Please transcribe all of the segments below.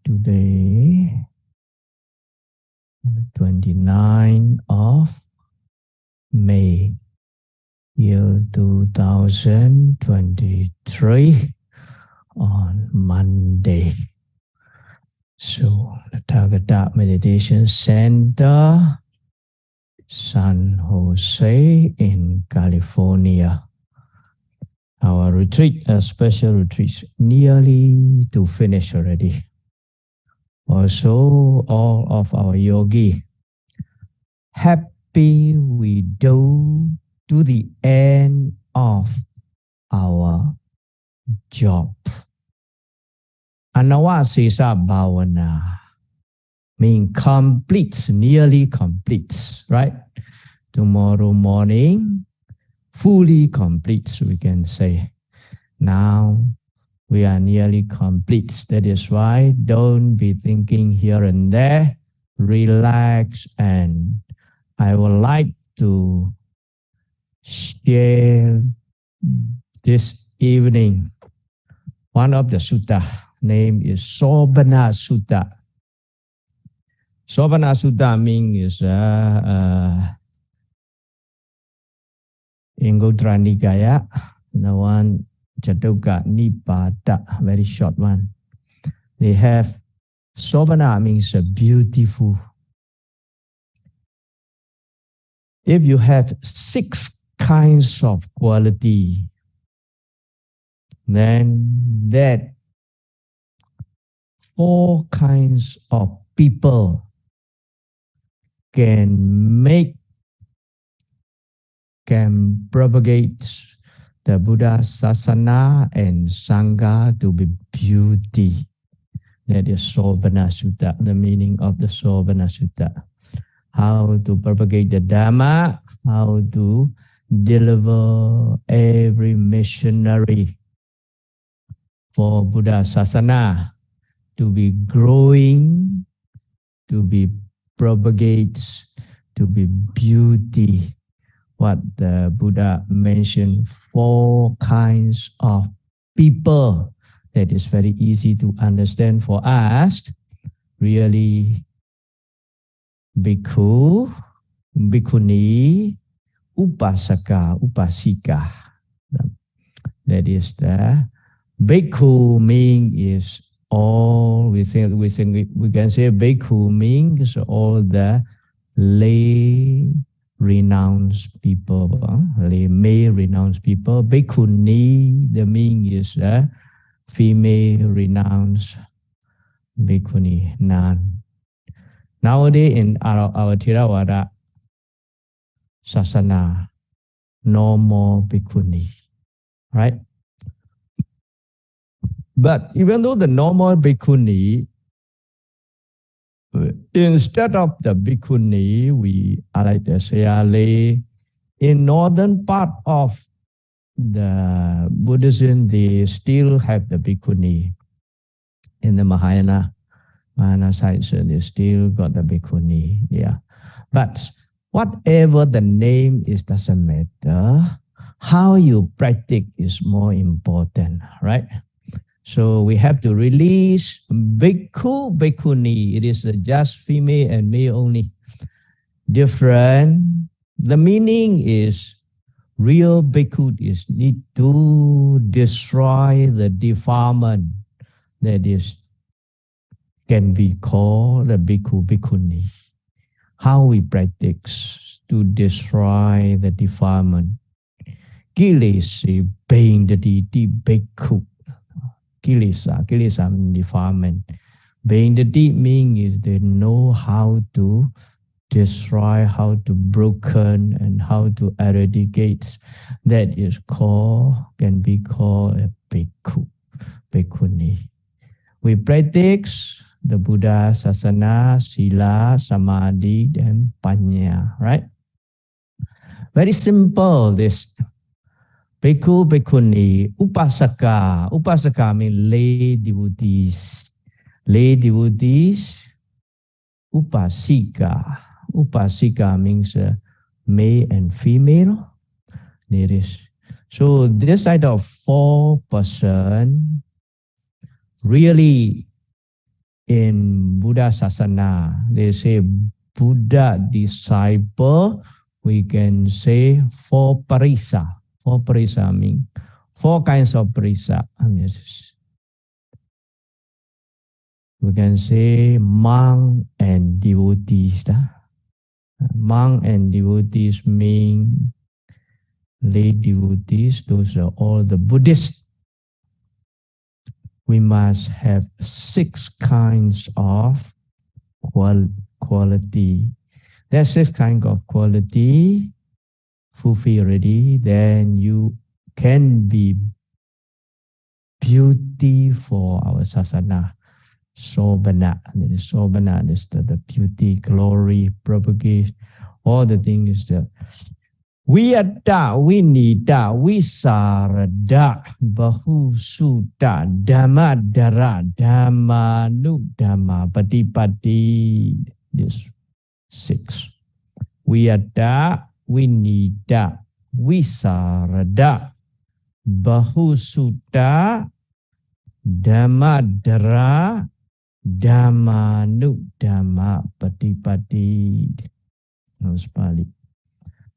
Today, 29th of May, year 2023, on Monday. So, the Tathagata Meditation Center, San Jose in California. Our retreat, a special retreat, nearly to finish already. Also, all of our yogi, happy we do to the end of our job. Anawasisa bhavana means complete, nearly complete, right? Tomorrow morning, fully complete, we can say. Now, we are nearly complete. That is why don't be thinking here and there. Relax, and I would like to share this evening one of the sutta. Name is Sobhana Sutta. Sobhana Sutta means Anguttara Nikaya, the one Jatuka Nipada, very short one. They have Sobhana means beautiful. If you have 6 kinds of quality, then that 4 kinds of people can propagate the Buddha Sasana and Sangha to be beauty. That is Sobhana Sutta, the meaning of the Sobhana Sutta. How to propagate the Dhamma, how to deliver every missionary for Buddha Sasana to be growing, to be propagate, to be beauty. What the Buddha mentioned, 4 kinds of people. That is very easy to understand for us. Really, Bhikkhu, Bhikkhuṇī, Upāsaka, Upāsikā. That is the Bhikkhu mean is all, we can say Bhikkhu means all the lay renounced people, male renounced people. Bhikkhuṇī, the meaning is female renounced Bhikkhuṇī, none. Nowadays in our Theravada Sasana, no more Bhikkhuṇī, right? But even though the normal Bhikkhuṇī, instead of the Bhikkhuṇī, we are like to say lay. In northern part of the Buddhism, they still have the Bhikkhuṇī. In the Mahayana side, so they still got the Bhikkhuṇī. Yeah. But whatever the name is, doesn't matter. How you practice is more important, right? So we have to release Bhikkhu, Bhikkhuṇī. It is just female and male only. Different. The meaning is real Bhikkhu is need to destroy the defilement that is can be called the Bhikkhu, Bhikkhuṇī. How we practice to destroy the defilement. Kilesa being the deity Bhikkhu. Kilesa defilement. Being the deep meaning is they know how to destroy, how to broken, and how to eradicate. That is called, can be called a Bhikkhu, Bhikkhuṇī. We practice the Buddha Sasana, Sīla, Samadhi, and Paññā, right? Very simple, this. Bhikkhu, Bhikkhuṇī, Upāsaka. Upāsaka means lay devotees. Lay devotees, Upāsikā. Upāsikā means male and female. There is. So this side of 4 person really in Buddha Sasana, they say Buddha disciple, we can say four parisa. Four parisa mean four kinds of parisa. We can say monk and devotees. Monk and devotees mean lay devotees. Those are all the Buddhists. We must have 6 kinds of quality. There's 6 kinds of quality. Fulfill already, then you can be beauty for our sasana. Sobhana. Sobhana is the beauty, glory, propagation, all the things that Vyattā, Vinitā, Visāradā, Bahu-s, sutā, Dhamma-Dara, Dhamma-Vinaya, Beautify. This 6. Vyattā, Vinitā, Visāradā, Bahu-s, sutā, Dhamma-Dara, Dhamma-Vinaya, Beautify.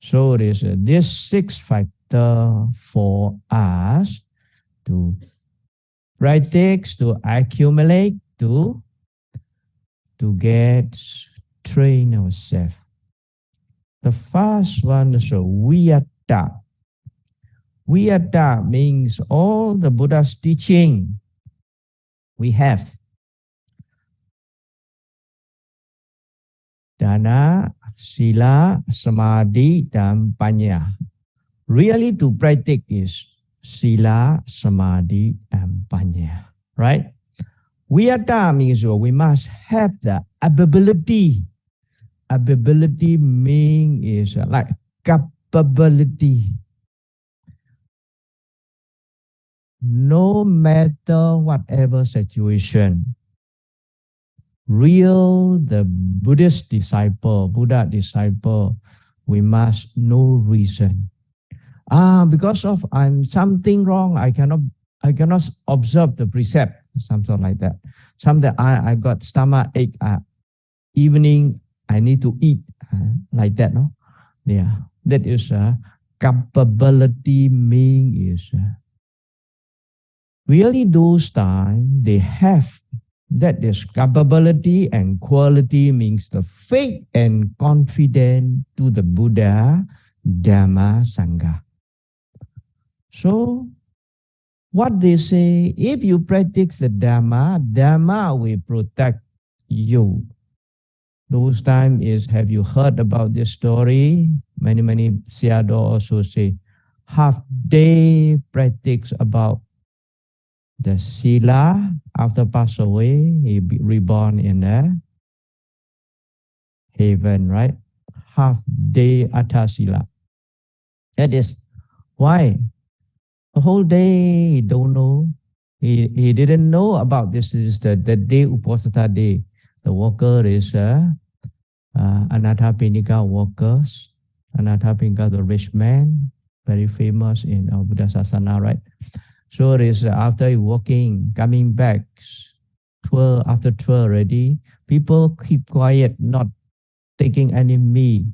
So there's this 6 factor for us to practice, to accumulate, to get train ourselves. The first one is Vyattā. Vyattā means all the Buddha's teaching we have. Dana, sīla, samadhi, dan panya. Really to practice is sīla, samadhi, and panya. Right? Vyattā means we must have the ability. Ability means is like capability. No matter whatever situation, the Buddhist disciple, Buddha disciple, we must know reason. Because of I'm something wrong, I cannot observe the precept, something like that. Something I got stomach ache, evening I need to eat, like that, no? Yeah, that is capability mean is really those time they have. That is capability, and quality means the faith and confidence to the Buddha, Dhamma, Sangha. So, what they say, if you practice the Dhamma, Dhamma will protect you. Those time is, have you heard about this story? Many Sayadaw also say, half day practice about the sīla. After pass away, he be reborn in the heaven, right? Half day atta sīla. That is why the whole day he don't know. He didn't know about this. Is the day Upāsaka day. The worker is Anathapindika workers. Anathapindika, the rich man, very famous in our Buddha Sasana, right? So it is after walking, coming back, 12, after 12 already, people keep quiet, not taking any meat.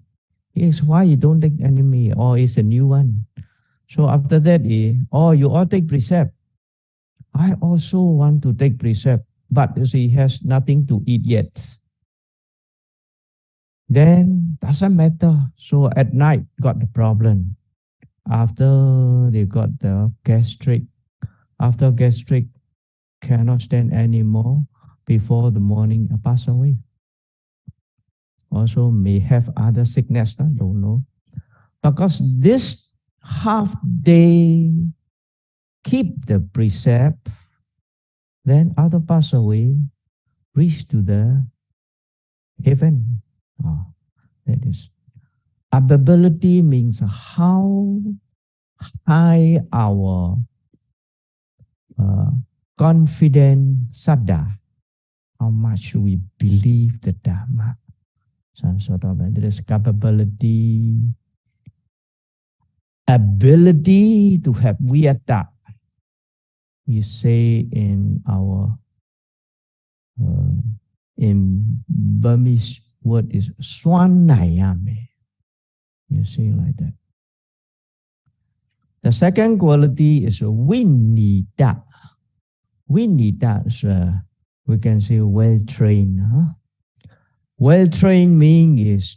Yes, why you don't take any meat? Or it's a new one. So after that, you all take precept. I also want to take precept, but he has nothing to eat yet. Then doesn't matter. So at night got the problem. After they got the gastric. After gastric, cannot stand anymore, before the morning pass away. Also may have other sickness, I don't know. Because this half day keep the precept, then after pass away, reach to the heaven. That is. Ability means how high our confident saddha, how much we believe the Dhamma. Some sort of there is capability, ability to have Vyattā. We say in our in Burmese word is swanayame. You see like that. The second quality is Vinitā. Vinitā is, we can say, well-trained. Well-trained means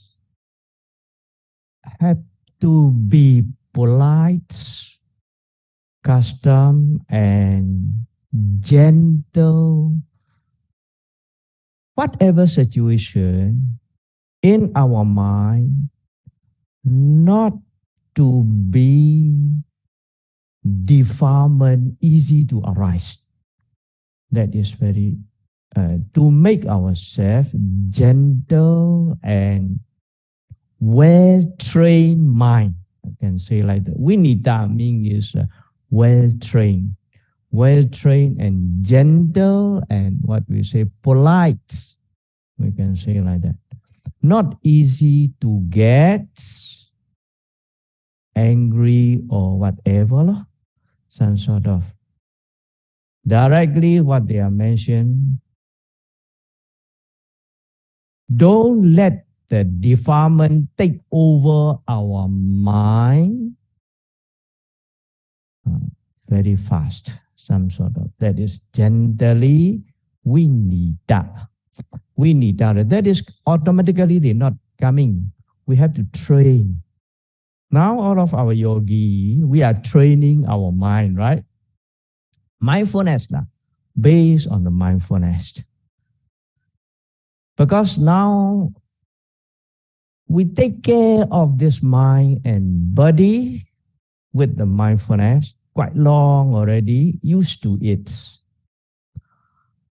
have to be polite, custom, and gentle. Whatever situation in our mind, not to be defilement easy to arise. That is very, to make ourselves gentle and well-trained mind. I can say like that. Vinitā means well-trained. Well-trained and gentle and what we say polite. We can say like that. Not easy to get angry or whatever. Some sort of directly what they are mentioned. Don't let the defilement take over our mind very fast. Some sort of, that is gently Vinitā. Vinitā, that is automatically they're not coming. We have to train. Now all of our yogi, we are training our mind, right? Mindfulness, based on the mindfulness. Because now we take care of this mind and body with the mindfulness quite long already, used to it.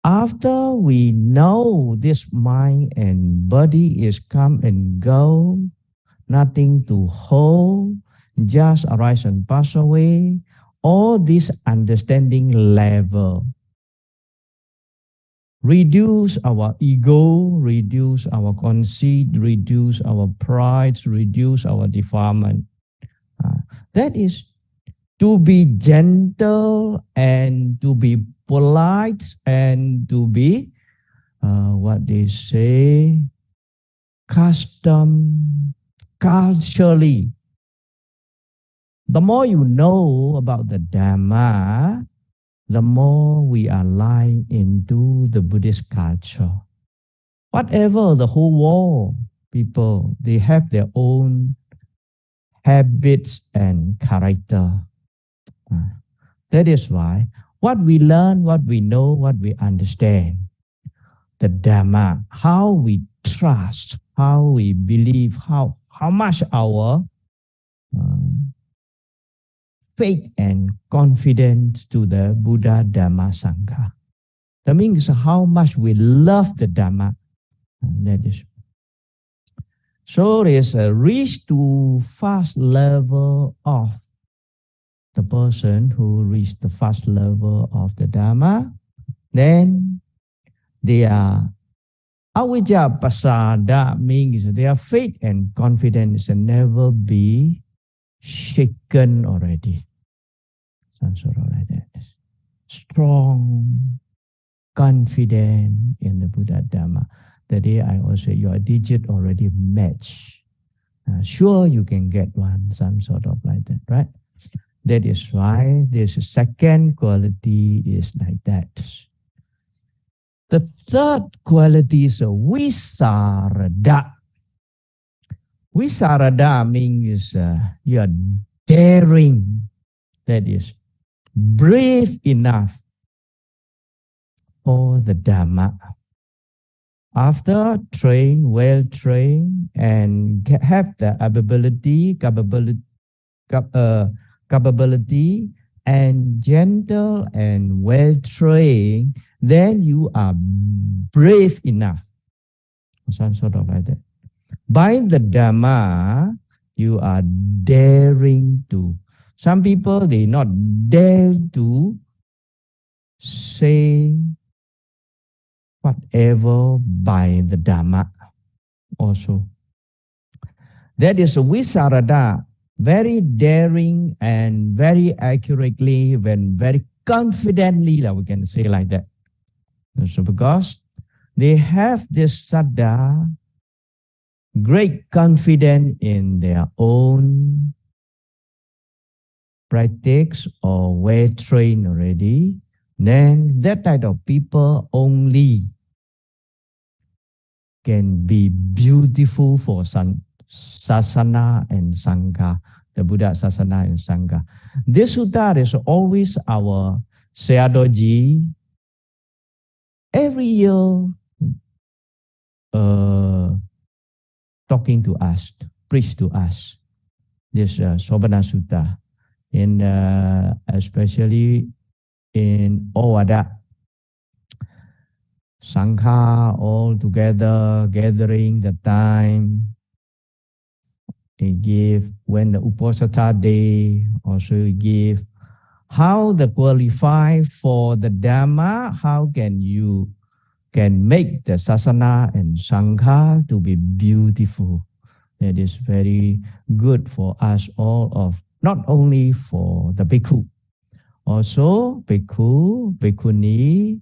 After we know this mind and body is come and go, nothing to hold, just arise and pass away, all this understanding level reduce our ego, reduce our conceit, reduce our pride, reduce our defilement. That is to be gentle and to be polite and to be, what they say, custom, culturally. The more you know about the Dhamma, the more we align into the Buddhist culture. Whatever the whole world, people, they have their own habits and character. That is why what we learn, what we know, what we understand, the Dhamma, how we trust, how we believe, how much our faith and confidence to the Buddha, Dhamma, Sangha. That means how much we love the Dhamma. That is. So there's a reach to first level of the person who reached the first level of the Dhamma. Then they are avijja pasada, means their faith and confidence can never be shaken already. Some sort of like that. Strong, confident in the Buddha Dhamma. The day I also, your digit already match. Sure, you can get one, some sort of like that, right? That is why this second quality is like that. The third quality is Visāradā. Visāradā means you are daring. That is brave enough for the Dhamma. After trained, well trained, and have the capability and gentle and well trained, then you are brave enough. Some sort of like that. By the Dhamma, you are daring to. Some people, they not dare to say whatever by the Dhamma also. That is Visāradā, very daring and very accurately, when very confidently, we can say like that. So because They have this saddha, great confidence in their own practice or well trained already, then that type of people only can be beautiful for sasana and sangha, the Buddha sasana and sangha. This sutta is always our Sayadaw every year talking to us, preach to us. This Sobhana Sutta, in especially in Ovada, sangha all together, gathering the time. He give when the Upāsaka day, also he give how the qualify for the Dhamma, how can you can make the sasana and sangha to be beautiful. That is very good for us all of, not only for the Bhikkhu, also Bhikkhu, Bhikkhuṇī,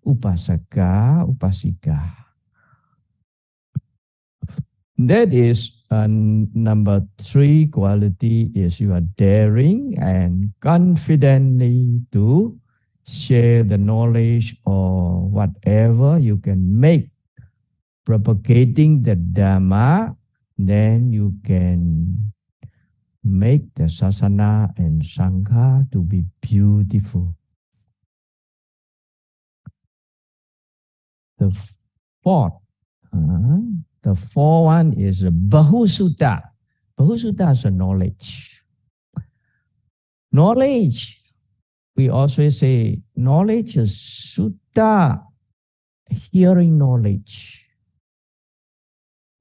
Upāsaka, Upāsikā. That is number 3 quality is you are daring and confidently to share the knowledge or whatever you can make propagating the Dhamma, then you can make the sasana and sangha to be beautiful. The fourth one is Bahu-s Sutta. Bahu-s Sutta is a knowledge. Knowledge, we also say knowledge is sutta, hearing knowledge,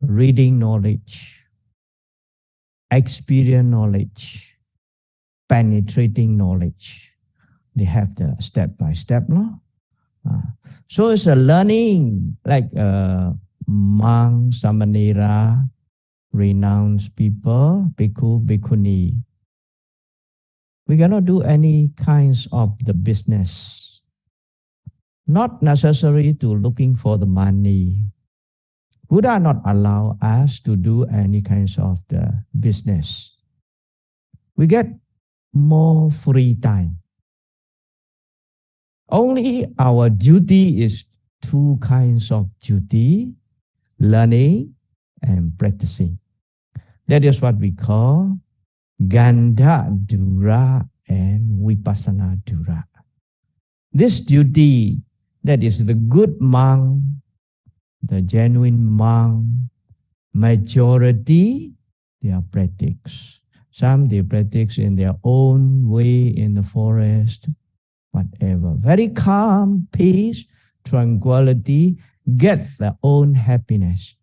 reading knowledge, experience knowledge, penetrating knowledge. They have the step by step, no? So it's a learning like monk, samanera, renounced people, bhikkhu, bhikkhuṇī. We cannot do any kinds of the business. Not necessary to looking for the money. Buddha not allow us to do any kinds of the business. We get more free time. Only our duty is 2 kinds of duty, learning and practicing. That is what we call Gandha Dura and Vipassana Dura. This duty, that is the good monk, the genuine monk, majority, they are practice. Some they practice in their own way in the forest, whatever. Very calm, peace, tranquility, get their own happiness.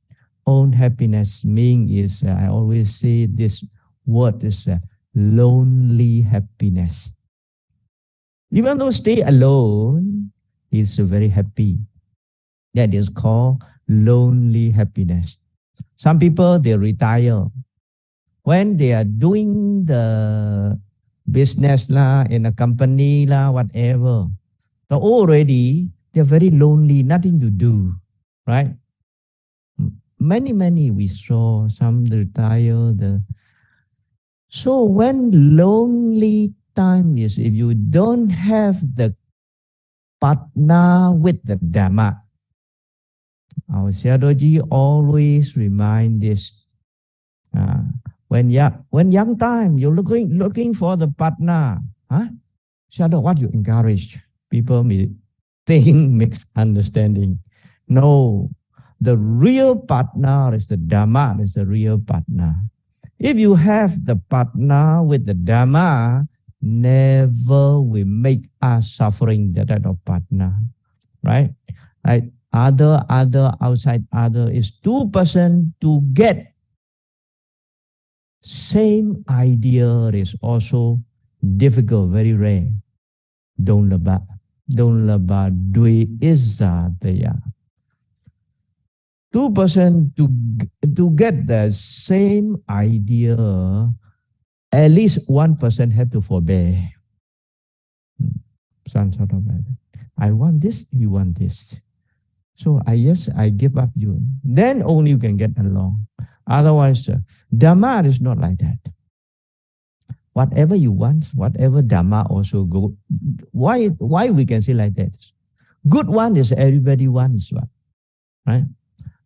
Own happiness means is, I always say this word is lonely happiness. Even though stay alone, is very happy. That is called lonely happiness. Some people, they retire. When they are doing the business in a company whatever, so already they're very lonely, nothing to do, right? Many we saw, some retire. So when lonely time is, if you don't have the partner with the Dhamma, our Sayadaw always remind this. When young time, you're looking for the partner. Sayadaw, what you encourage? People may think misunderstanding. No, the real partner is the Dhamma, is the real partner. If you have the partner with the Dhamma, never will make us suffering that type of partner, right? Like other outside other is 2% to get same idea is also difficult, very rare. Don't laba dwe izadaya. 2% to get the same idea, at least 1% have to forbear. Some sort of like that. I want this, you want this. So I give up you. Then only you can get along. Otherwise, Dharma is not like that. Whatever you want, whatever Dharma also go. Why we can say like that? Good one is everybody wants one, right?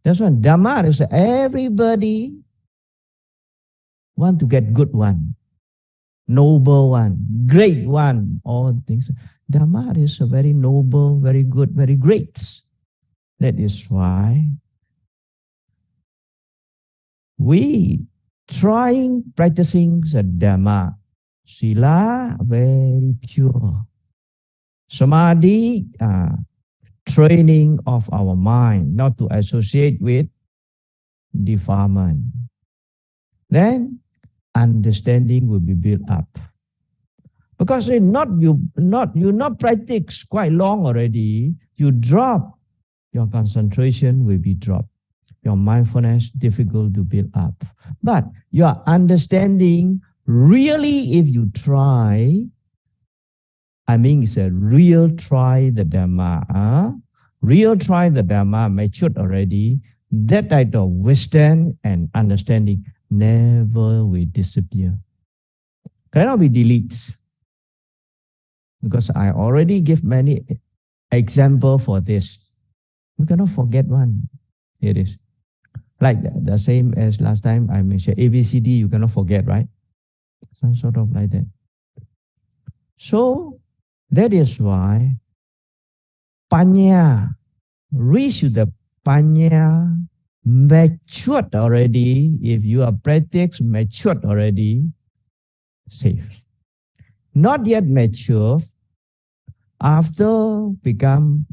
That's why Dharma is everybody want to get good one, noble one, great one, all things. Dharma is a very noble, very good, very great. That is why we practicing the Dharma. Sīla, very pure. Samadhi, training of our mind, not to associate with defilement. Then understanding will be built up. Because you not practice quite long already, you drop, your concentration will be dropped. Your mindfulness difficult to build up. But your understanding, really, if you try, I mean, it's a real try the Dhamma, real try the Dhamma, matured already, that type of wisdom and understanding never will disappear. Cannot be deleted. Because I already give many examples for this. You cannot forget one. It is. Like the same as last time I mentioned, ABCD, you cannot forget, right? Some sort of like that. So, that is why Panya, reach the Panya, matured already. If you are practice matured already, safe. Not yet mature, after become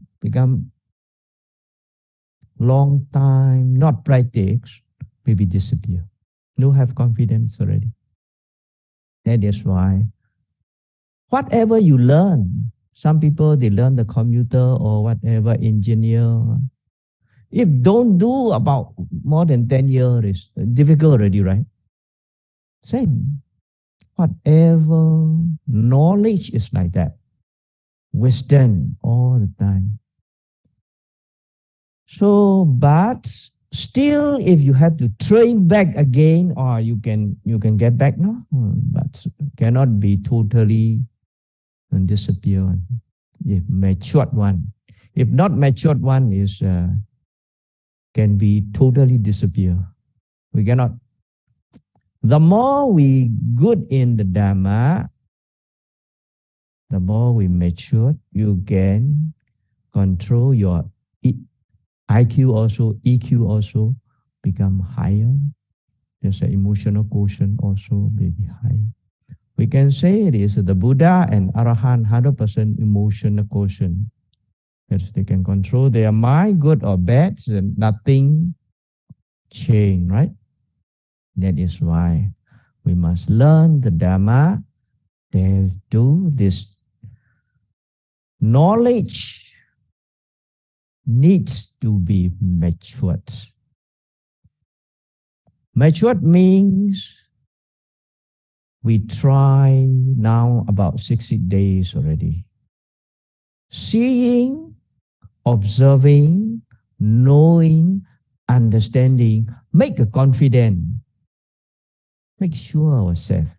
long time, not practice, maybe disappear. No have confidence already. That is why whatever you learn, some people, they learn the computer or whatever, engineer. If don't do about more than 10 years, it's difficult already, right? Same. Whatever knowledge is like that. Wisdom all the time. So, but still, if you have to train back again, or you can get back, no, but cannot be totally disappear. If matured one, if not matured one is can be totally disappear. We cannot. The more we good in the Dhamma, the more we mature, you can control your IQ also, EQ also become higher. There's an emotional quotient also may be high. We can say it is the Buddha and Arahant 100% emotional quotient. Yes, they can control their mind, good or bad, and nothing change, right? That is why we must learn the Dhamma. They do this knowledge needs to be matured. Matured means we try now about 60 days already. Seeing, observing, knowing, understanding, make a confident, make sure ourselves.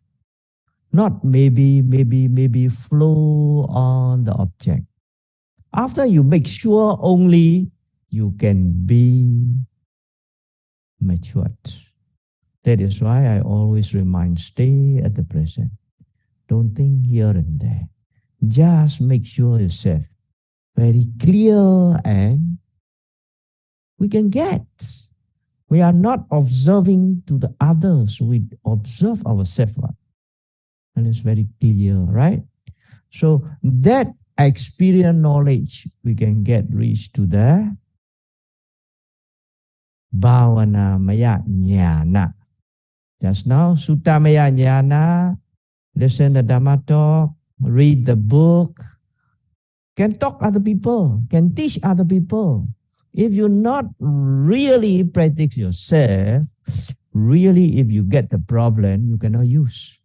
Not maybe flow on the object. After you make sure only, you can be matured. That is why I always remind, stay at the present. Don't think here and there. Just make sure yourself very clear and we can get. We are not observing to the others. We observe ourselves. And it's very clear, right? So that experience knowledge, we can get reach to the Bhavana Maya Jnana. Just now, Sutta Maya Jnana, listen the Dhamma talk, read the book, can talk other people, can teach other people. If you not really practice yourself, really if you get the problem, you cannot use.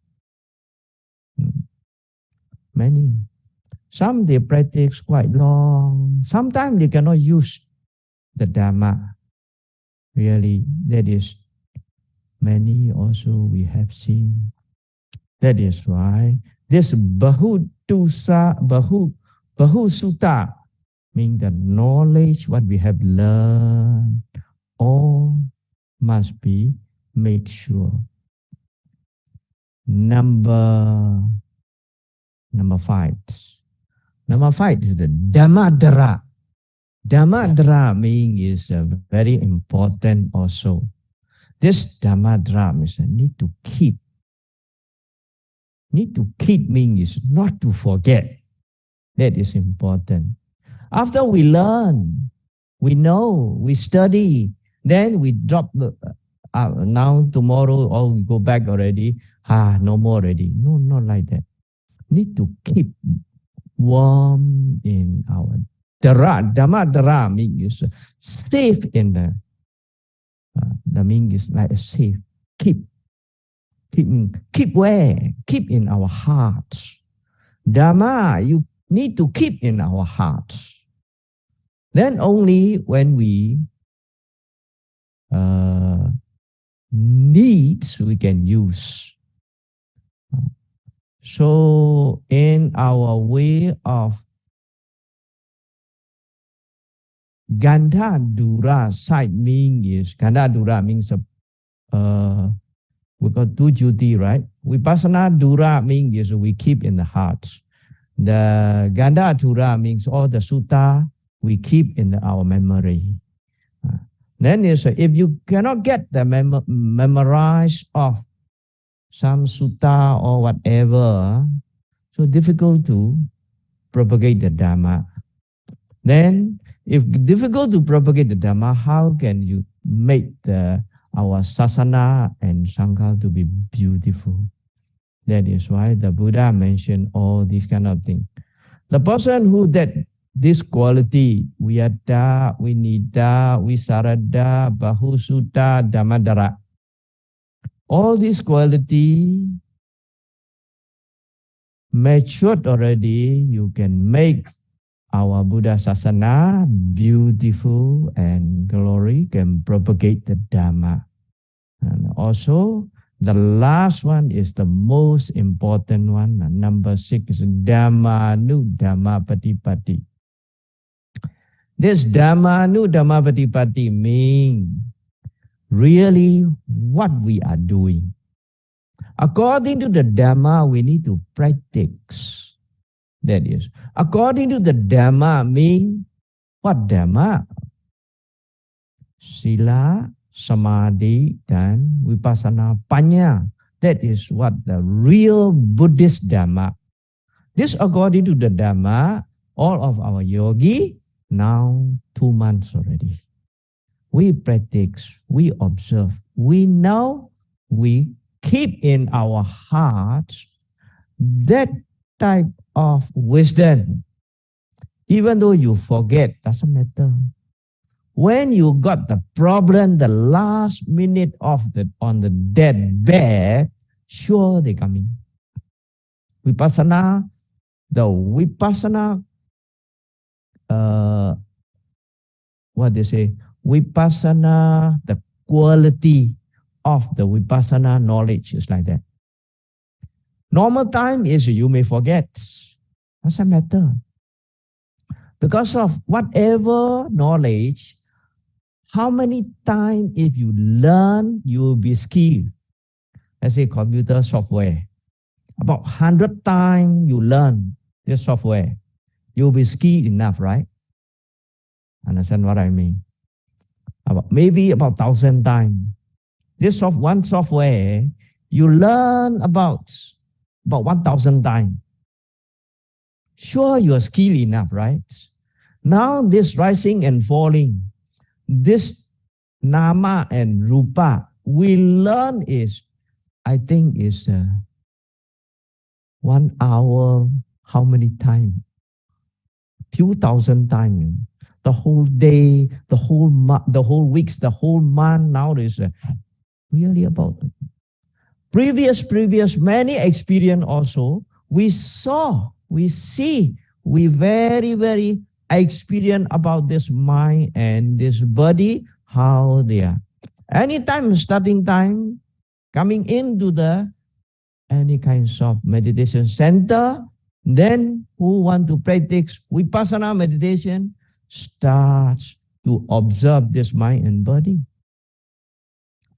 Many. Some they practice quite long. Sometimes they cannot use. the Dhamma. Really, that is many also we have seen. That is why this Bahu-Sutta means the knowledge what we have learned, all must be made sure. Number 5. Number 5 is the Dhamma-dara. Dhamma-dara means is very important also. This Dhamma-dara means need to keep. Need to keep means is not to forget. That is important. After we learn, we know, we study, then we drop the, now tomorrow, or we go back already, no more already. No, not like that. Need to keep warm in our dara. Dhamma-dara means safe in the meaning is like a safe. Keep where? Keep in our hearts. Dhamma, you need to keep in our hearts. Then only when we need, we can use. So in our way of Gandha Dura side means Gandha Dura means we got two duty, right? Vipassana Dura means we keep in the heart. The Gandha Dura means all the sutta we keep in our memory. Then is if you cannot get the memorize of some sutta or whatever, so difficult to propagate the Dhamma. Then if difficult to propagate the Dhamma, how can you make our sasana and sangha to be beautiful? That is why the Buddha mentioned all these kind of things. The person who that this quality, Vyattā, Vinitā, Visāradā, Bahu-s, Dhamma-dara, all these quality matured already, you can make our Buddha Sasana beautiful and glory, can propagate the Dhamma. And also, the last one is the most important one. Number 6 is Dhamma-nu-Dhamma-patipatti. This Dhamma-nu-Dhamma-patipatti means really what we are doing. According to the Dhamma, we need to practice. That is, according to the Dhamma mean what Dhamma? Sīla, Samadhi, dan Vipassana Panya. That is what the real Buddhist Dhamma. This according to the Dhamma, all of our yogi, now 2 months already. We practice, we observe, we know, we keep in our hearts that type of wisdom. Even though you forget, doesn't matter. When you got the problem, the last minute of on the dead bed, sure they coming. Vipassana, the Vipassana, what they say, Vipassana, the quality of the Vipassana knowledge is like that. Normal time is you may forget. Doesn't matter. Because of whatever knowledge, how many times if you learn, you will be skilled. Let's say computer software. About 100 times you learn this software, you'll be skilled enough, right? Understand what I mean? Maybe about 1,000 times. This one software, you learn about 1,000 times. Sure, you are skilled enough, right? Now this rising and falling, this nama and rupa, we learn is, I think is 1 hour, how many times? Few thousand times. The whole day, the whole weeks, the whole month, now is really about previous many experience also. We saw, we see, we very experience about this mind and this body, how they are. Anytime, starting time, coming into the any kinds of meditation center, then who want to practice Vipassana meditation starts to observe this mind and body.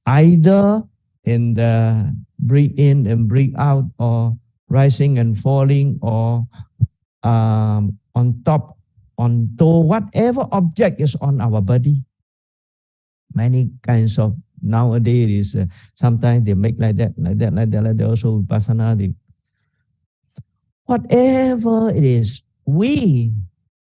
Either in the breathe in and breathe out, or rising and falling, or on top, on toe, whatever object is on our body. Many kinds of nowadays, sometimes they make like that, like that, like that, like that. Also Vipassana, whatever it is, we,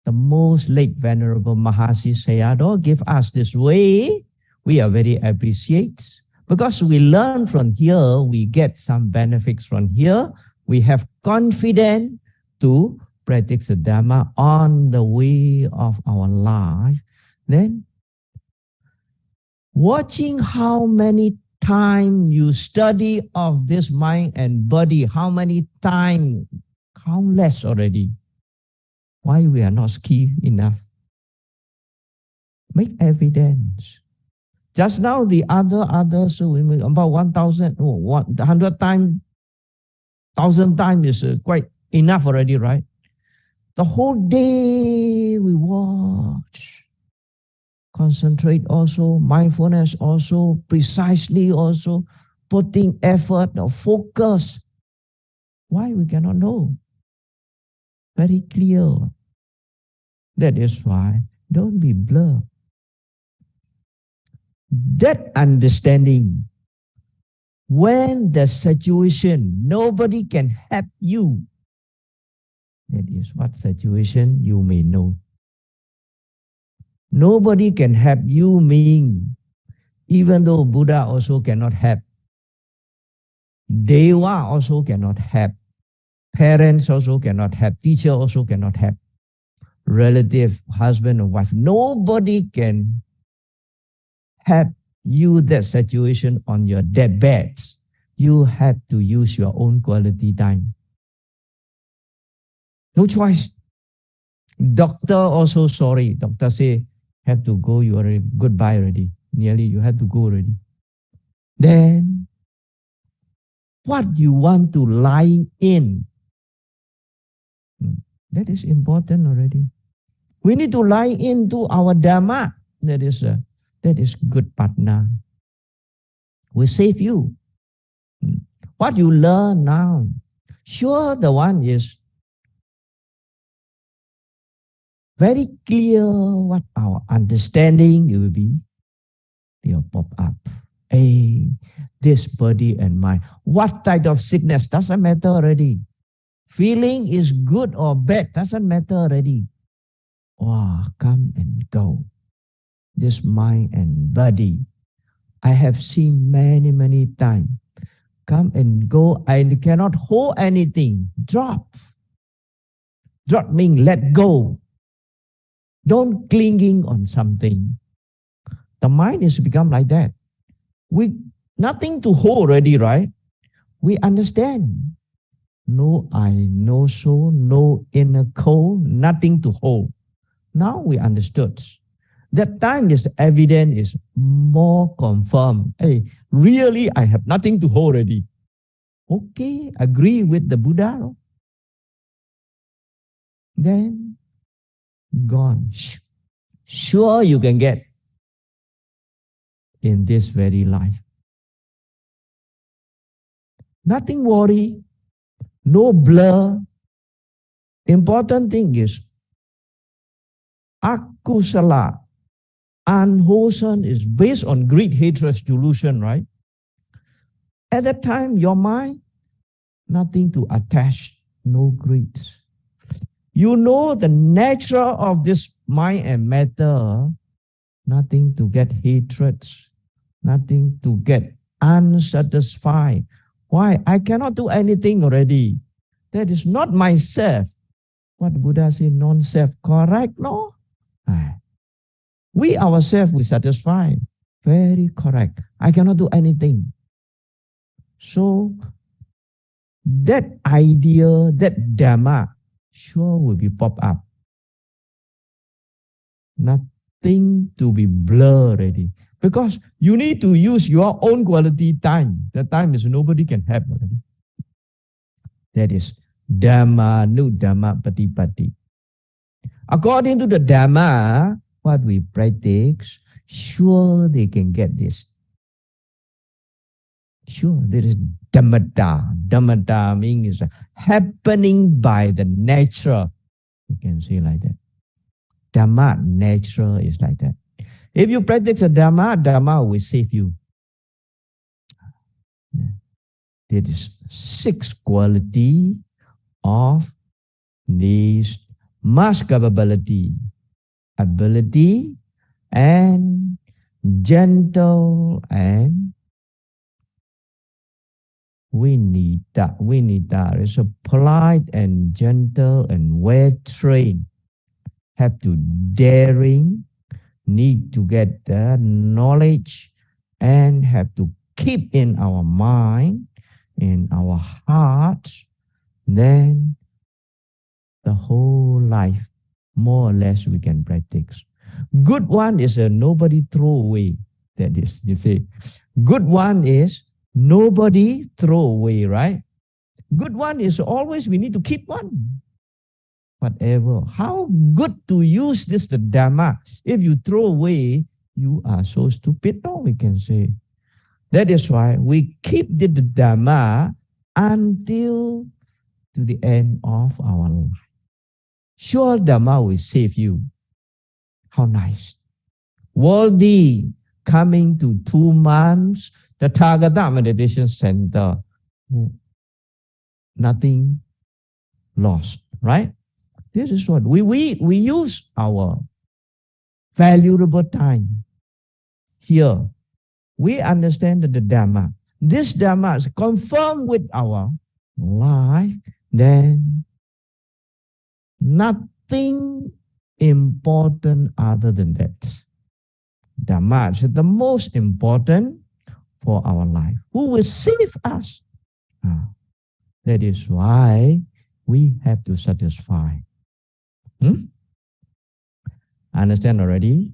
the most late Venerable Mahasi Sayadaw, give us this way. We are very appreciate, because we learn from here, we get some benefits from here. We have confidence to practice the Dharma on the way of our life. Then, watching how many times you study of this mind and body, how many times, countless already. Why we are not skilled enough? Make evidence. Just now the others, so about 1,000, 100 times, 1,000 times is quite enough already, right? The whole day we watch, concentrate also, mindfulness also, precisely also, putting effort or focus. Why we cannot know? Very clear. That is why don't be blurred. That understanding, when the situation, nobody can help you, that is what situation you may know. Nobody can help you mean, even though Buddha also cannot help, Deva also cannot help, parents also cannot help, teacher also cannot help, relative, husband or wife, nobody can help you that situation on your deathbed. You have to use your own quality time. No choice. Doctor also sorry. Doctor say, have to go, you are goodbye already. Nearly you have to go already. Then, what you want to lie in, that is important already. We need to lie into our Dhamma. That is good partner. We save you. What you learn now, sure the one is very clear what our understanding it will be. They will pop up. Hey, this body and mind. What type of sickness doesn't matter already. Feeling is good or bad doesn't matter already. Wow, come and go. This mind and body. I have seen many, many times. Come and go. I cannot hold anything. Drop. Drop means let go. Don't clinging on something. The mind is become like that. We nothing to hold already, right? We understand. No I, no soul, no inner core, nothing to hold. Now we understood. That time is evident, is more confirmed. Hey, really I have nothing to hold already. Okay, agree with the Buddha. No? Then gone. Sure you can get in this very life. Nothing worry, no blur. Important thing is akusala, unwholesome, is based on greed, hatred, delusion, right? At that time, your mind, nothing to attach, no greed. You know the nature of this mind and matter, nothing to get hatred, nothing to get unsatisfied. Why? I cannot do anything already. That is not myself. What Buddha said, non-self, correct, no? We ourselves, we satisfy. Very correct. I cannot do anything. So, that idea, that Dhamma, sure will be pop up. Nothing to be blurred already. Because you need to use your own quality time. The time is nobody can have already. That is Dhamma nu Dhamma Patipatti. According to the Dhamma, what we practice, sure they can get this. Sure, there is Dhammata. Dhammata means happening by the nature. You can say like that. Dhamma, nature is like that. If you practice a Dhamma, Dhamma will save you. There is 6 quality of these mass capability, ability, and gentle and Vinitā. Vinitā is a polite and gentle and well-trained. Have to daring, need to get the knowledge, and have to keep in our mind, in our heart, then the whole life, more or less, we can practice. Good one is a nobody throw away. That is, you say. Good one is nobody throw away, right? Good one is always we need to keep one. Whatever. How good to use this, the Dhamma. If you throw away, you are so stupid, no, we can say. That is why we keep the Dhamma until to the end of our life. Sure, Dhamma will save you. How nice. Worthy coming to 2 months, the Tathagata Meditation Center. Nothing lost, right? This is what we use our valuable time. Here, we understand that the Dhamma. This Dhamma is confirmed with our life, then nothing important other than that. Dhamma is the most important for our life. Who will save us? That is why we have to satisfy. Understand already?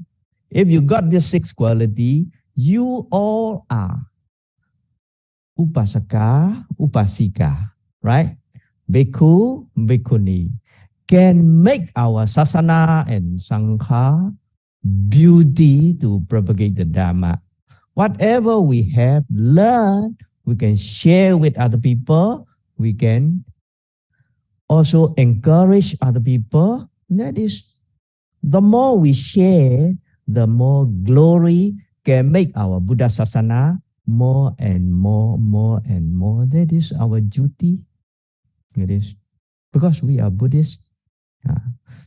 If you got this 6 quality, you all are Upāsaka, Upāsikā, right? Bhikkhu, Bhikkhuṇī can make our sasana and sangha beauty to propagate the Dhamma. Whatever we have learned, we can share with other people. We can also encourage other people. That is, the more we share, the more glory can make our Buddha Sasana more and more, more and more. That is our duty. It is because we are Buddhists.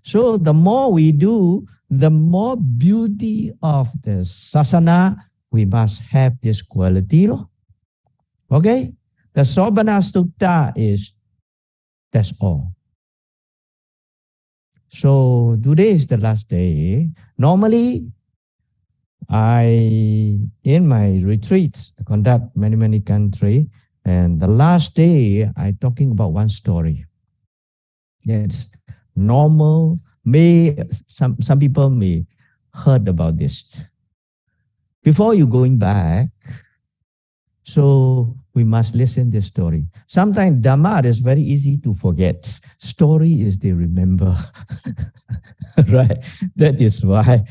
So the more we do, the more beauty of the Sasana, we must have this quality. Okay? The Sobhana Sutta is, that's all. So today is the last day. Normally, in my retreats, I conduct many countries, and the last day, I talking about one story. Yes, normal. Some people may heard about this. Before you going back, so we must listen this story. Sometimes Dhamma is very easy to forget. Story is they remember. Right? That is why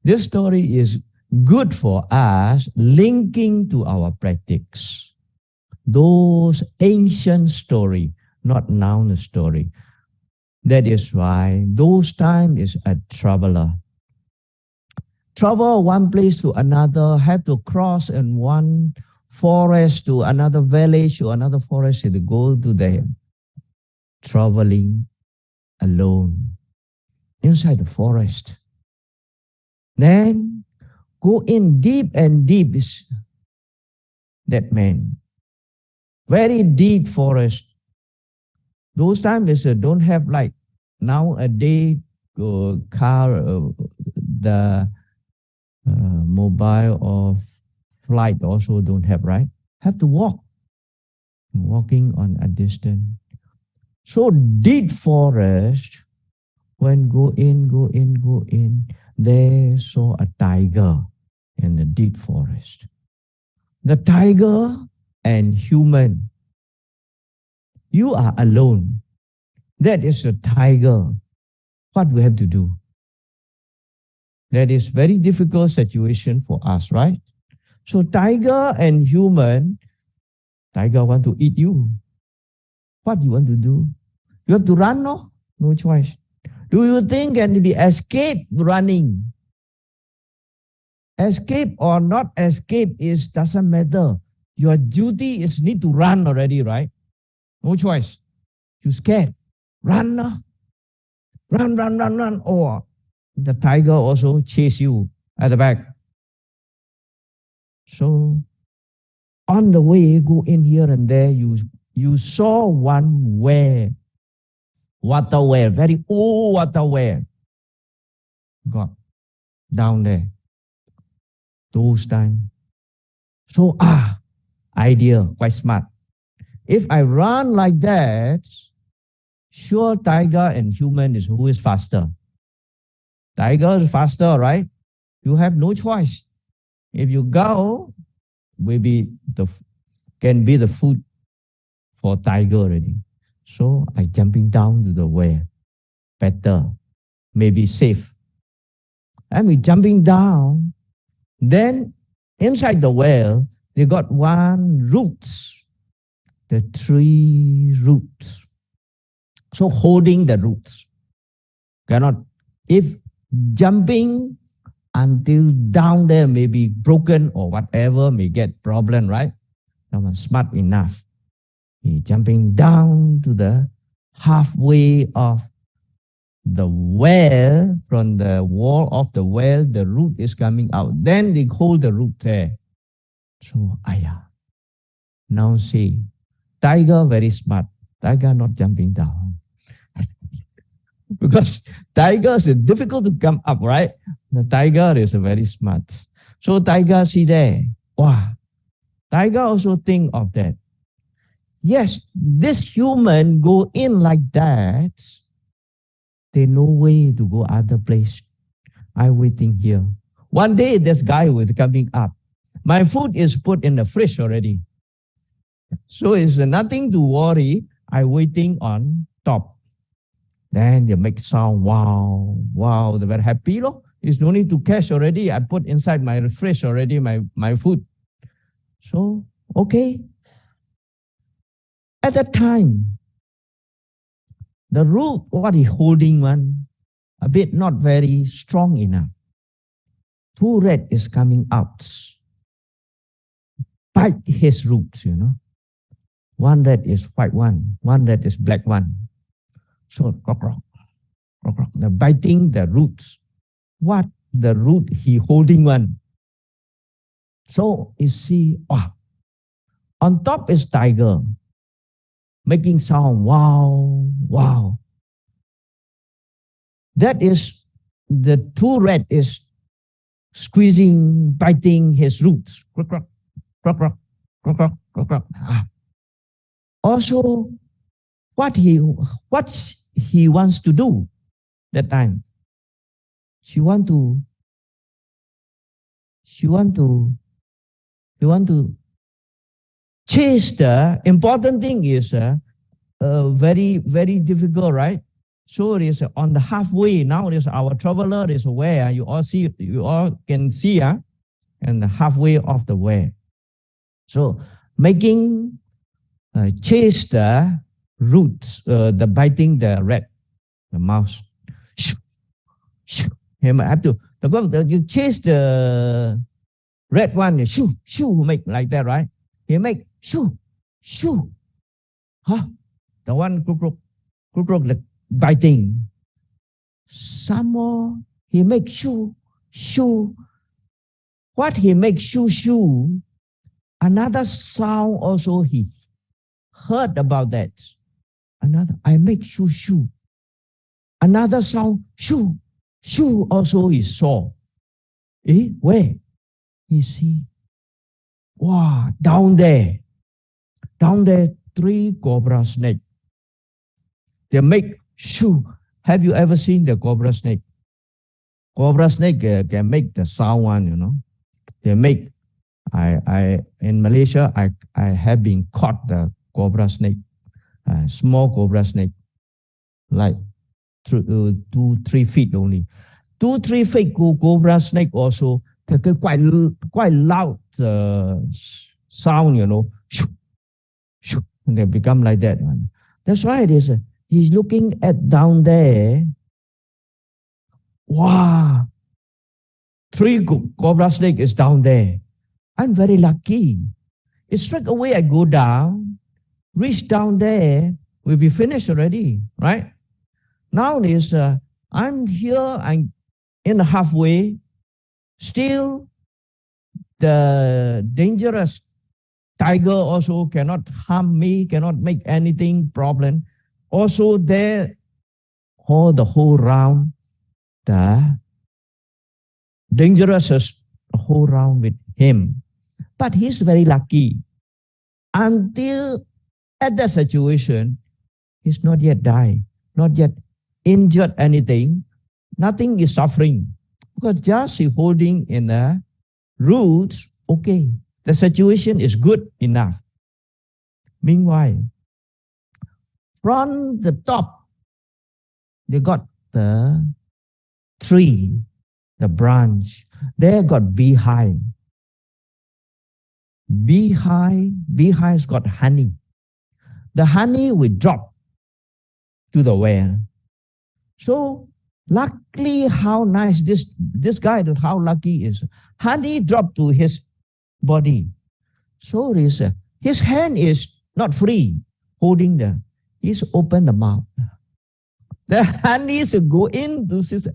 this story is good for us, linking to our practice. Those ancient story, not now story. That is why those time is a traveler. Travel one place to another, have to cross in one forest to another village to another forest to go to the traveling alone inside the forest. Then go in deep and deep is that man. Very deep forest. Those times don't have like nowadays car, the mobile or flight also don't have, right? Have to walk. Walking on a distance. So deep forest, When go in, they saw a tiger in the deep forest. The tiger and human, you are alone. That is a tiger. What we have to do? That is very difficult situation for us, right? So tiger and human, tiger want to eat you. What you want to do? You have to run, no? No choice. Do you think can be escape running? Escape or not escape is doesn't matter. Your duty is need to run already, right? No choice. You scared. Run, no? Run. Or the tiger also chase you at the back. So on the way, go in here and there, you saw one well, water well, very old water well. Got down there. Those time. So idea, quite smart. If I run like that, sure tiger and human is who is faster. Tiger is faster, right? You have no choice. If you go, can be the food for tiger already. So I jumping down to the well. Better, maybe safe. And we jumping down. Then inside the well, they got one roots, the tree roots. So holding the roots. Cannot, if jumping until down there may be broken or whatever, may get problem, right? Someone smart enough. He jumping down to the halfway of the well, from the wall of the well, the root is coming out. Then they hold the root there. So, now see, tiger very smart. Tiger not jumping down. Because tigers is difficult to come up, right? The tiger is very smart. So tiger see there. Wow. Tiger also think of that. Yes, this human go in like that. There's no way to go other place. I waiting here. One day this guy will coming up. My food is put in the fridge already. So it's nothing to worry. I waiting on top. Then they make sound, wow, they're very happy. It's no need to cash already. I put inside my fridge already, my food. So, okay. At that time, the root, what he holding one, a bit not very strong enough. Two red is coming out. Bite his roots, One red is white one red is black one. So, they're biting the roots. What the root he holding one? So you see, on top is tiger, making sound, wow. That is the two red is squeezing, biting his roots. Also, what he wants to do that time? He want to chase. The important thing is very, very difficult, right? So it is on the halfway. Now it is our traveler is where you all can see, and the halfway of the way. So making chase the roots, the biting the red, the mouse. He might have to. You chase the red one, you shoo, make like that, right? He make shoo. The one crook like biting. Some more, he make shoo. What he make shoo? Another sound also he heard about that. Another, I make shoo. Another sound, shoo also he saw. Where? He see. Wow, down there, 3 cobra snake. They make shoo. Have you ever seen the cobra snake? Cobra snake can make the sound one, you know. They make, in Malaysia, I have been caught the cobra snake, small cobra snake, like 2-3 feet only. 2-3 feet cobra snake also, quite loud sound, you know. And they become like that one. That's why it is. He's looking at down there. Wow, 3 cobra snake is down there. I'm very lucky. It's straight away I go down, reach down there, we'll be finished already, right? Now is I'm here, I'm in the halfway. Still, the dangerous tiger also cannot harm me, cannot make anything problem. Also there, the whole round, the dangerous is the whole round with him. But he's very lucky. Until at that situation, he's not yet died, not yet injured anything, nothing is suffering. Because just he holding in the roots, okay, the situation is good enough. Meanwhile, from the top, they got the tree, the branch. There got beehive. Beehive's got honey. The honey will drop to the well. So luckily, how nice this guy, how lucky is. Honey dropped to his body. So his hand is not free, holding he's open the mouth. The honey go into his,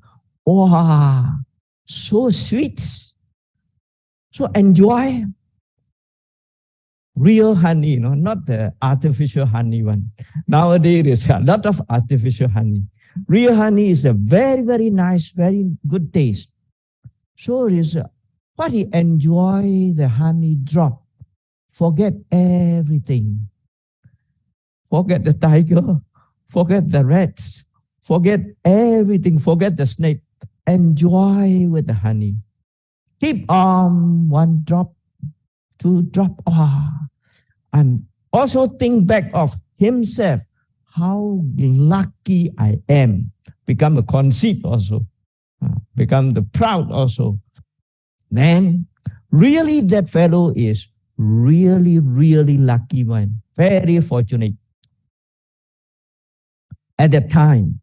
wow, so sweet. So enjoy real honey, you know, not the artificial honey one. Nowadays, there's a lot of artificial honey. Real honey is a very, very nice, very good taste. So what he enjoy the honey drop, forget everything. Forget the tiger, forget the rats, forget everything, forget the snake. Enjoy with the honey. Keep on 1 drop, 2 drop. And also think back of himself, how lucky I am. Become a conceit also. Become the proud also. Then really that fellow is really, really lucky one. Very fortunate. At that time,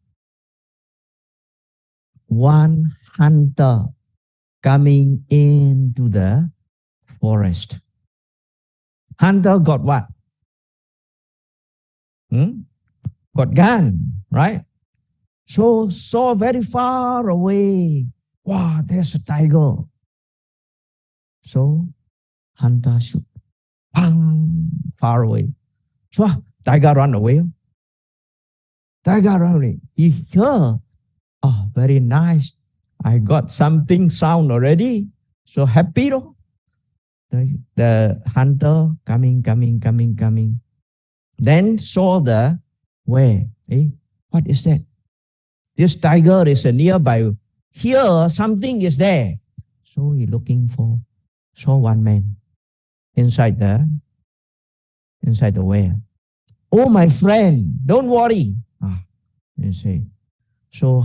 one hunter coming into the forest. Hunter got what? Got gun, right? So saw very far away. Wow, there's a tiger. So hunter shoot. Bang, far away. So tiger run away. Tiger run away. He heard, oh, very nice. I got something sound already. So happy, though. The hunter coming. Then saw where? What is that? This tiger is nearby. Here, something is there. So he looking for, saw one man inside the well. Oh, my friend, don't worry. You see. So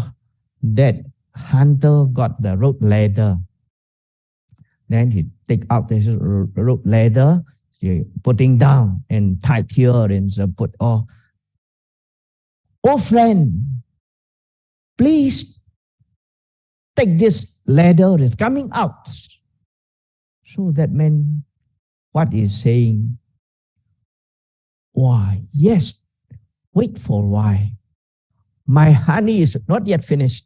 that hunter got the rope ladder. Then he take out this rope ladder, putting down and tied here and put oh friend, please take this ladder, it's coming out. So that man, what is saying? Why? Yes, wait for a while. My honey is not yet finished.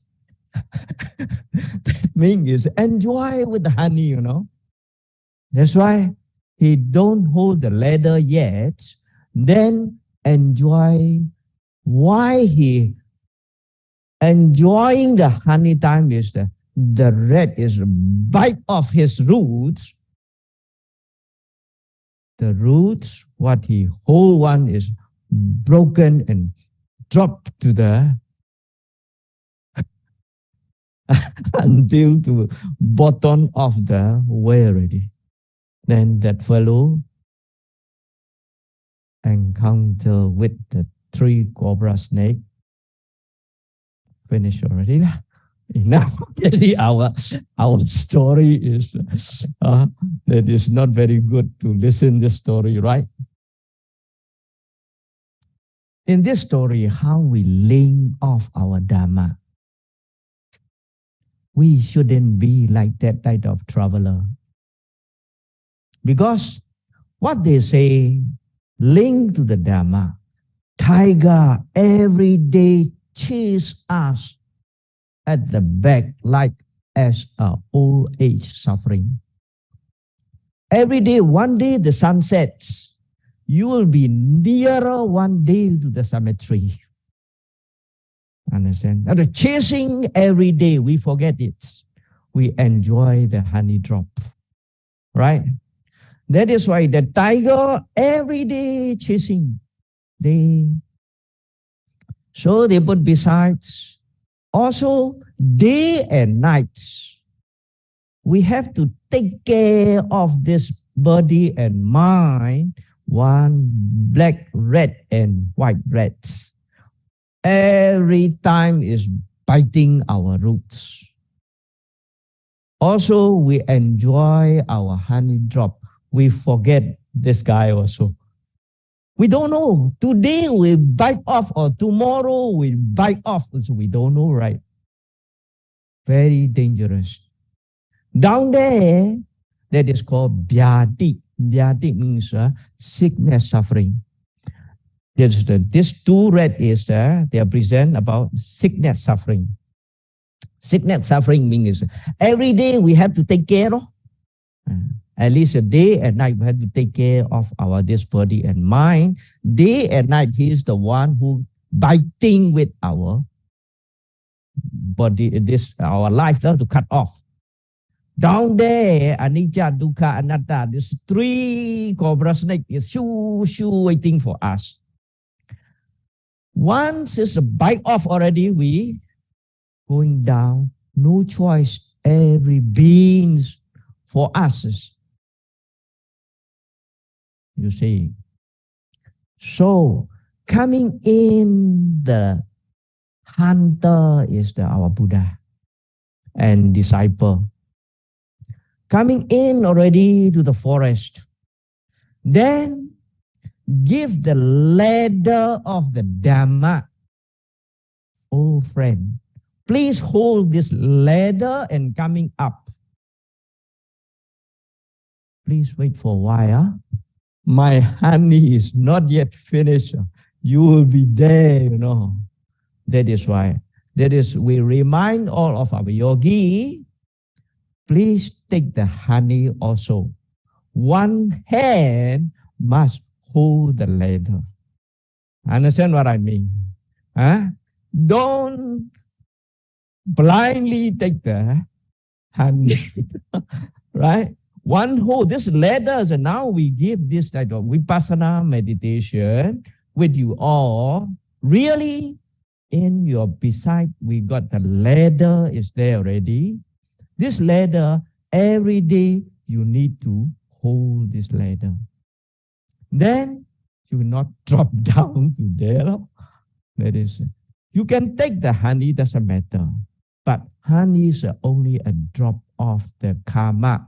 That means enjoy with the honey, you know. That's why he don't hold the ladder yet. Then enjoy. Why he enjoying the honey time is the rat is bite off his roots. The roots, what he hold one is broken and dropped to the until to bottom of the well already. Then that fellow encounter with the 3 cobra snake. Finish already. Enough. Our story is that is not very good to listen this story, right? In this story, how we link off our Dharma. We shouldn't be like that type of traveler. Because what they say, link to the Dharma. Tiger every day chase us at the back like as a old age suffering. Every day, one day the sun sets, you will be nearer one day to the cemetery. Understand? Now the chasing every day, we forget it. We enjoy the honey drop. Right? That is why the tiger every day chasing. So they put besides, also day and nights, we have to take care of this body and mind, one black rat and white rats. Every time is biting our roots. Also, we enjoy our honey drop. We forget this guy also. We don't know. Today we bite off or tomorrow we bite off. So we don't know, right? Very dangerous. Down there, that is called Vyattā. Vyattā means sickness, suffering. These 2 red is, they present about sickness, suffering. Sickness, suffering means every day we have to take care of. At least a day and night we have to take care of this body and mind. Day and night, he is the one who biting with our body, our life to cut off. Down there, anicca, dukkha, anatta, this 3 cobra snake is waiting for us. Once it's a bite off already, we going down. No choice. Every beings for us. You see. So coming in, the hunter is our Buddha and disciple. Coming in already to the forest. Then give the ladder of the Dhamma. Oh friend, please hold this ladder and coming up. Please wait for a while. My honey is not yet finished. You will be there, you know. That is why. That is, we remind all of our yogi, please take the honey also. One hand must hold the ladder. Understand what I mean? Don't blindly take the honey. Right? One hold. This ladder, and now we give this type of Vipassana meditation with you all. Really, in your beside, we got the ladder is there already. This ladder, every day you need to hold this ladder. Then you will not drop down to there. That is, you can take the honey, doesn't matter. But honey is only a drop of the karma.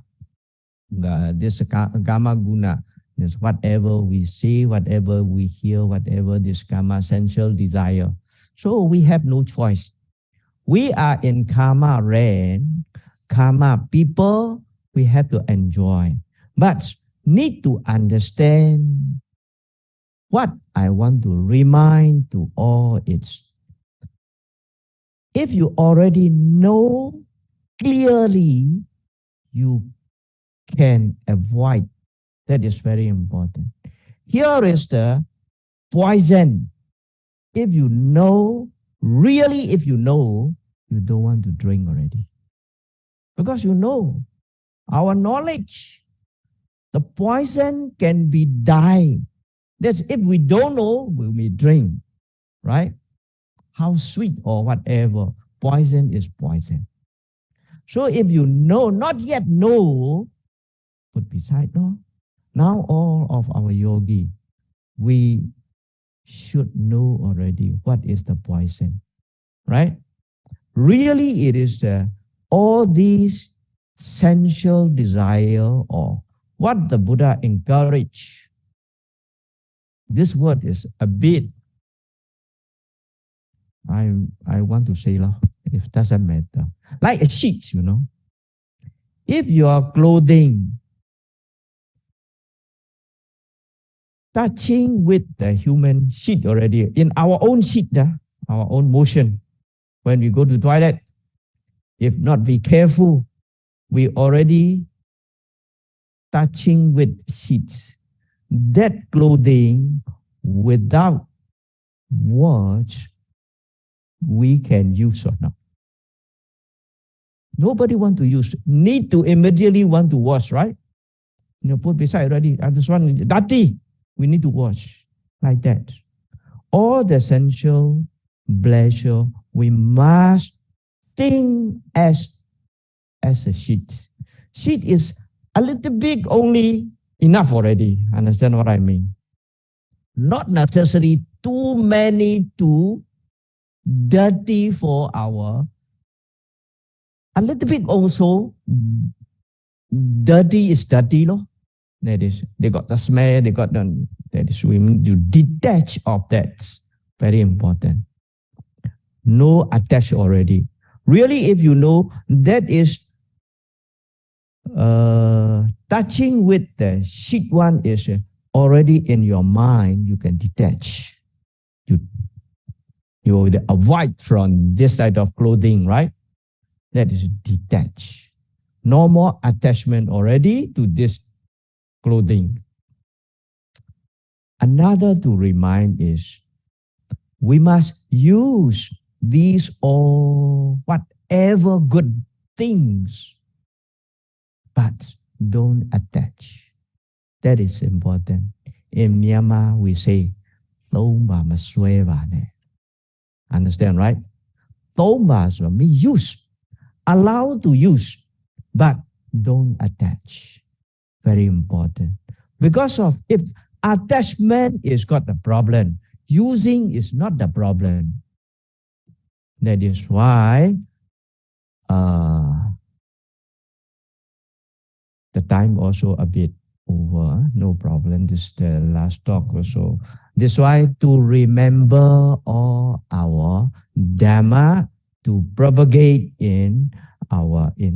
This karma guna. This whatever we see, whatever we hear, whatever this karma essential desire. So we have no choice. We are in karma realm, karma people, we have to enjoy. But need to understand what I want to remind to all is, if you already know clearly, you can avoid. That is very important. Here is the poison. If you know, really if you know, you don't want to drink already. Because you know, our knowledge, the poison can be die. That's if we don't know, we may drink, right? How sweet or whatever, poison is poison. So if you know, not yet know, put beside, no. Now all of our yogi, we should know already what is the poison, right? Really, it is all these sensual desire or what the Buddha encouraged. This word is a bit, I want to say, if doesn't matter. Like a sheet, If your clothing touching with the human sheet already, in our own sheet, our own motion, when we go to toilet, if not be careful, we already touching with sheets. That clothing, without wash, we can use or not. Nobody want to use. Need to immediately want to wash, right? Put beside already. This one, dirty. We need to wash like that. All the sensual pleasure, we must think as a sheet. Sheet is a little big only enough already. Understand what I mean? Not necessarily too many, too dirty for our. A little bit also dirty is dirty, no? That is, they got the smell, they got the, that is, we need to detach of that. Very important. No attach already. Really, if you know, that is touching with the sheet one is already in your mind, you can detach. You will avoid from this side of clothing, right? That is detach. No more attachment already to this clothing. Another to remind is we must use these all whatever good things, but don't attach. That is important. In Myanmar, we say, understand, right? Means use, allow to use, but don't attach. Very important. Because of if attachment is got the problem, using is not the problem. That is why the time also a bit over. No problem. This is the last talk also. This is why to remember all our Dhamma to propagate in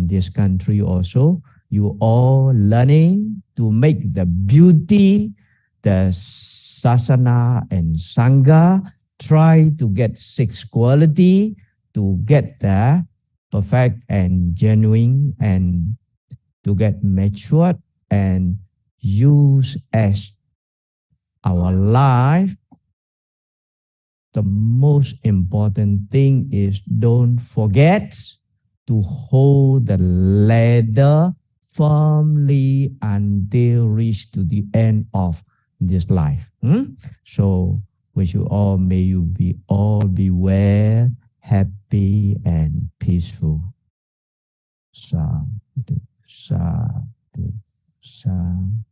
this country also. You all learning to make the beauty, the sasana and sangha, try to get 6 quality to get the perfect and genuine and to get matured and use as our life. The most important thing is don't forget to hold the ladder firmly until reach to the end of this life. So wish you all, may you be all be well, happy and peaceful. Sadhu, sadhu, sadhu.